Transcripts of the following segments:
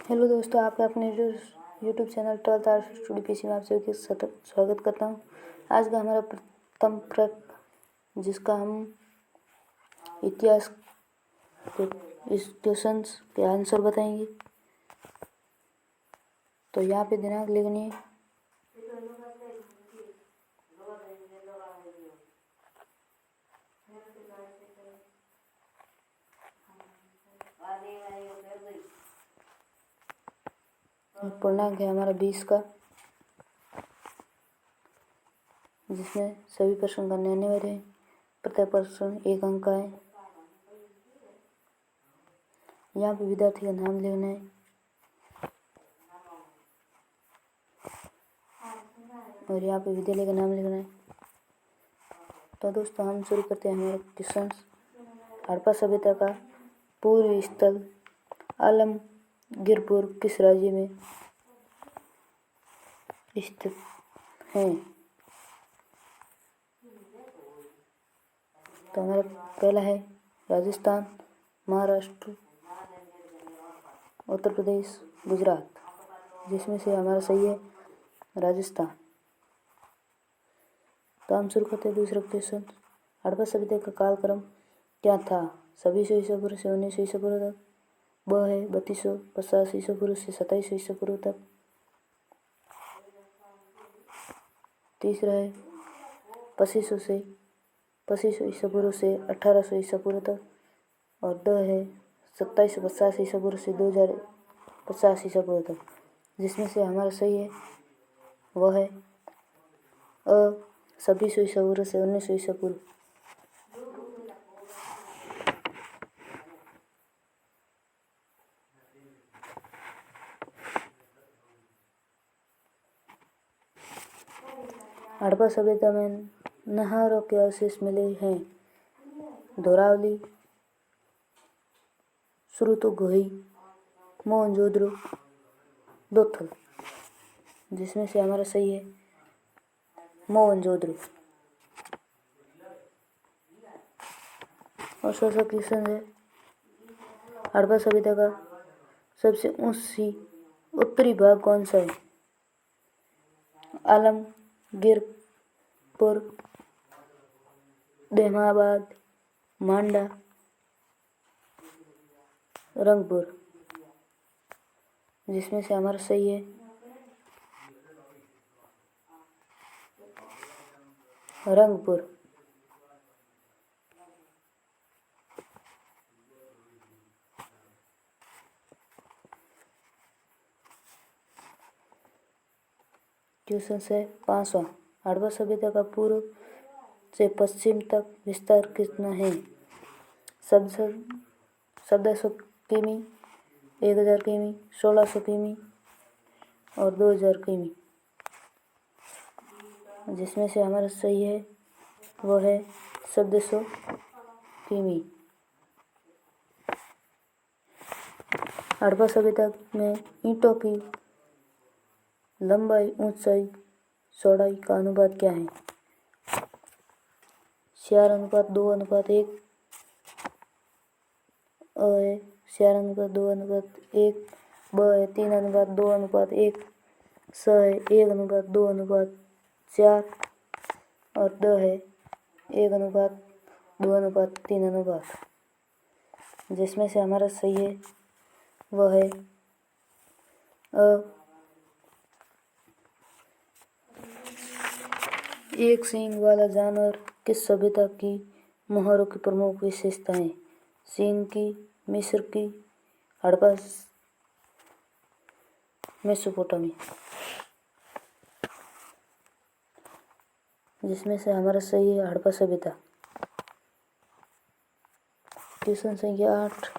Hello दोस्तों, आपका अपने YouTube channel 12th art studio PC में आप सभी का स्वागत करता हूँ। आज का हमारा प्रथम प्रश्न, जिसका हम इतिहास के इस क्वेश्चंस के आंसर बताएंगे। तो यहाँ पे दिनांक लिखनी है। पूर्णांक है हमारा 20 का, जिसमें सभी प्रश्न करने आने वाले हैं। प्रत्येक प्रश्न 1 अंक का है। यहाँ पे विद्यार्थी का नाम लिखना है और यहाँ पे विद्यालय का नाम लिखना है। तो दोस्तों, हम शुरू करते हैं हमारे क्वेश्चन। हड़प्पा सभ्यता का पूर्व स्थल आलमगीरपुर किस राज्य में स्थित है? तो हमारा पहला है राजस्थान, महाराष्ट्र, उत्तर प्रदेश, गुजरात, जिसमें से हमारा सही है राजस्थान। तो हम शुरू करते हैं दूसरा क्वेश्चन। हड़प्पा सभ्यता का कालक्रम क्या था? 2600 ईसा पूर्व से 1900 ईसा पूर्व तक। ब है 3250 ईसा पूर्व से 2700 ईसा पूर्व तक। तीसरा है 2500 ईसा पूर्व से 1800 ईसा पूर्व तक। और द है 2750 ईसा पूर्व से 2050 ईसा पूर्व तक, जिसमें से हमारा सही है वह है अ 2600 ईसा पूर्व से 1900 ईसा पूर्व। हड़प्पा सभ्यता में नहरों के अवशेष मिले हैं। धौरावली, सुरुतुगही, मोहनजोदड़ो, लोथल, जिसमें से हमारा सही है मोहनजोदड़ो। और चौथा क्वेश्चन है हड़प्पा सभ्यता का सबसे ऊंची उत्तरी भाग कौन सा है? आलमगीरपुर, दहमाबाद, मांडा, रंगपुर, जिसमें से हमारा सही है रंगपुर। क्वेश्चन है 5वां। हड़प्पा सभ्यता का पूर्व से पश्चिम तक विस्तार कितना है? 1700 किमी, 1000 किमी, 1600 किमी और 2000 किमी, जिसमें से हमारा सही है वो है 1700 किमी। हड़प्पा सभ्यता में ईंटों की लंबाई, ऊंचाई, चौड़ाई का अनुपात क्या है? 4:2:1। अ है 4:2:1। ब है 3:2:1। स है 1:2:4 और द है 1:2:3, जिसमें से हमारा सही है वह है अ। एक सींग वाला जानवर किस सभ्यता की मोहरों की प्रमुख विशेषताएं? चीन की, मिस्र की, हड़प्पा, मेसोपोटामी, जिसमें से हमारा सही है हड़प्पा सभ्यता। क्वेश्चन संख्या 8।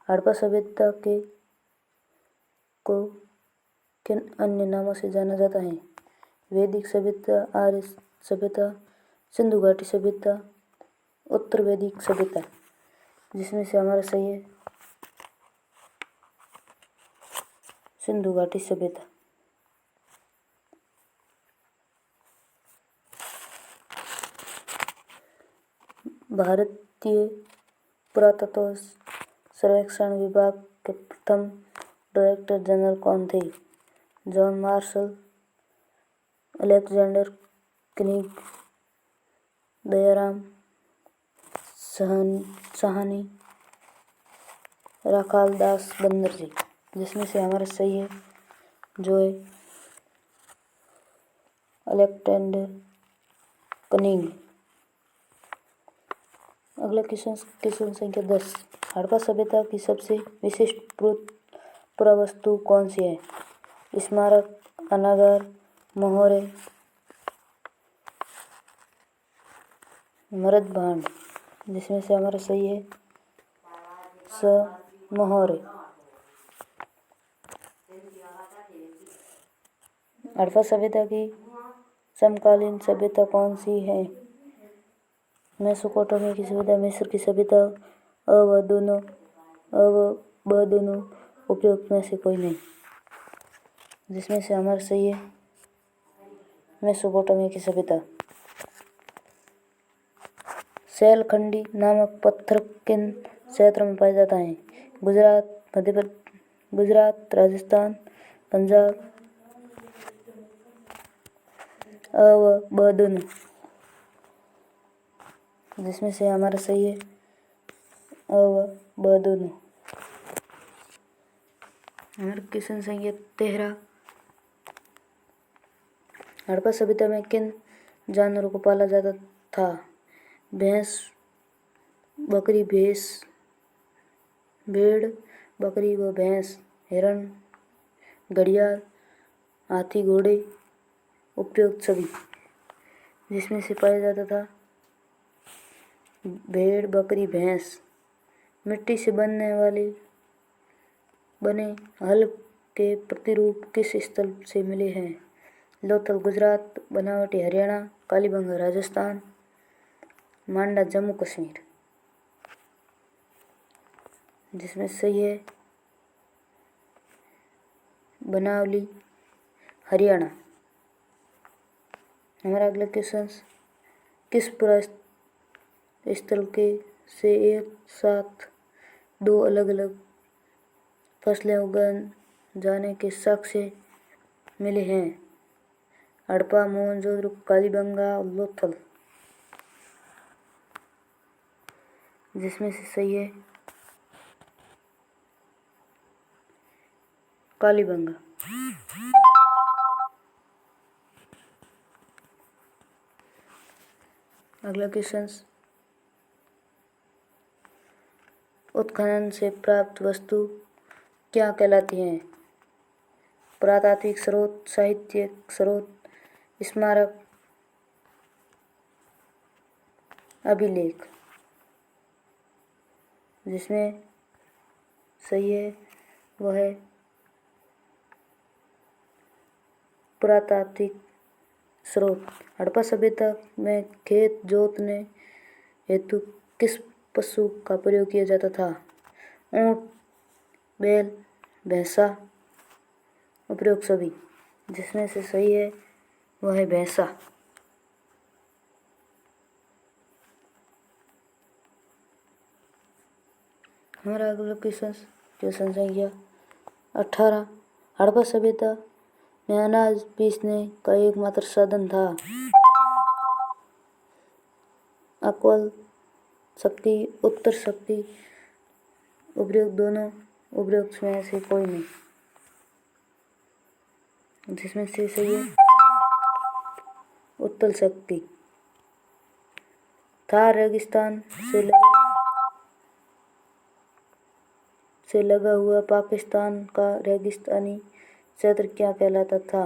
हड़प्पा सभ्यता को किन अन्य नामों से जाना जाता है? वैदिक सभ्यता, आर्य सभ्यता, सिंधु घाटी सभ्यता, उत्तर वैदिक सभ्यता, जिसमें से हमारा सही है सिंधु घाटी सभ्यता। भारतीय पुरातत्व सर्वेक्षण विभाग के प्रथम डायरेक्टर जनरल कौन थे? John Marshall, Alexander Cunningham, Dayaram Sahni, Rakhal Das Banerjee. जिसमें से हमारा सही है जो है अलेक्जेंडर क्निग। अगला क्वेश्चन संख्या 10। हड़प्पा सभ्यता की सबसे विशिष्ट पुरावस्तु कौन सी है? स्मारक, अनागार, मोहरे, मृत भांड। जिसमें से हमारा सही है मोहरे। हड़प्पा सभ्यता की समकालीन सभ्यता कौन सी है? मेसोपोटामिया की सभ्यता, मिस्र की सभ्यता, व दोनों उपयुक्त में से कोई नहीं। जिसमें से हमारा सही है मेसोपोटामिया की सभ्यता। सैलखंडी नामक पत्थर किन क्षेत्र में पाया जाता है? गुजरात, राजस्थान, पंजाब, व दोनों। जिसमें से हमारा सही है व दोनों। हमारा क्वेश्चन संख्या 13। हड़प्पा सभ्यता में किन जानवरों को पाला जाता था? भैंस, बकरी, भेड़, बकरी व भैंस, हिरण, घड़ियाल, हाथी, घोड़े, उपयुक्त सभी। जिसमें से पाया जाता था भेड़, बकरी, भैंस। मिट्टी से बने हल के प्रतिरूप किस स्थल से मिले हैं? लोथल गुजरात, बनावटी हरियाणा, कालीबंगा राजस्थान, मांडा जम्मू कश्मीर। जिसमें सही है बनावली हरियाणा। हमारा अगला क्वेश्चन, किस पुरा स्थल के से एक साथ दो अलग अलग फसलें उगाए जाने के साक्ष्य मिले हैं? हड़प्पा, मोहनजोदड़ो, कालीबंगा, लोथल। जिसमें से सही है कालीबंगा। अगला क्वेश्चन, उत्खनन से प्राप्त वस्तु क्या कहलाती हैं? पुरातात्विक स्रोत, साहित्यिक स्रोत, स्मारक, अभिलेख। जिसमें सही है वह है पुरातात्विक स्रोत। हड़प्पा सभ्यता में खेत जोतने हेतु किस पशु का प्रयोग किया जाता था? ऊंट, बैल, भैंसा, उपयुक्त सभी। जिसमें से सही है वह है भैंसा। हमारा अगला क्वेश्चन संख्या 18। हड़प्पा सभ्यता में अनाज पीसने का एकमात्र साधन था? अकल शक्ति, उत्तर शक्ति, उपयुक्त दोनों, उपयुक्त में से कोई नहीं। जिसमें से सही है उत्तर शक्ति। थार रेगिस्तान से लगा हुआ पाकिस्तान का रेगिस्तानी क्षेत्र क्या कहलाता था?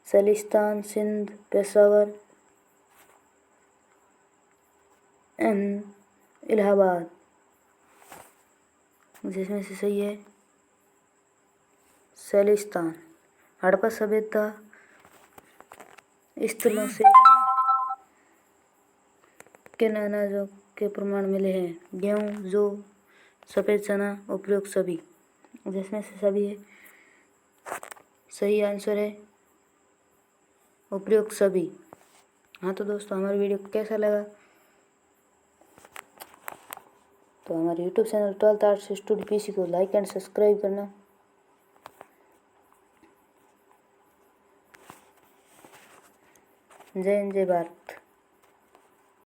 सलीस्तान, सिंध, पेशावर, इलाहाबाद। जिसमें से सही है सलीस्तान। हड़प्पा सभ्यता स्थलों से किन अनाजों के प्रमाण मिले हैं? गेहूँ, जौ, सफ़ेद चना, उपयुक्त सभी। जिसमें से सभी है सही आंसर है उपयुक्त सभी। हाँ तो दोस्तों, हमारी वीडियो कैसा लगा तो हमारे YouTube channel 12th arts studio PC को लाइक एंड सब्सक्राइब करना जय हिंद जय भारत।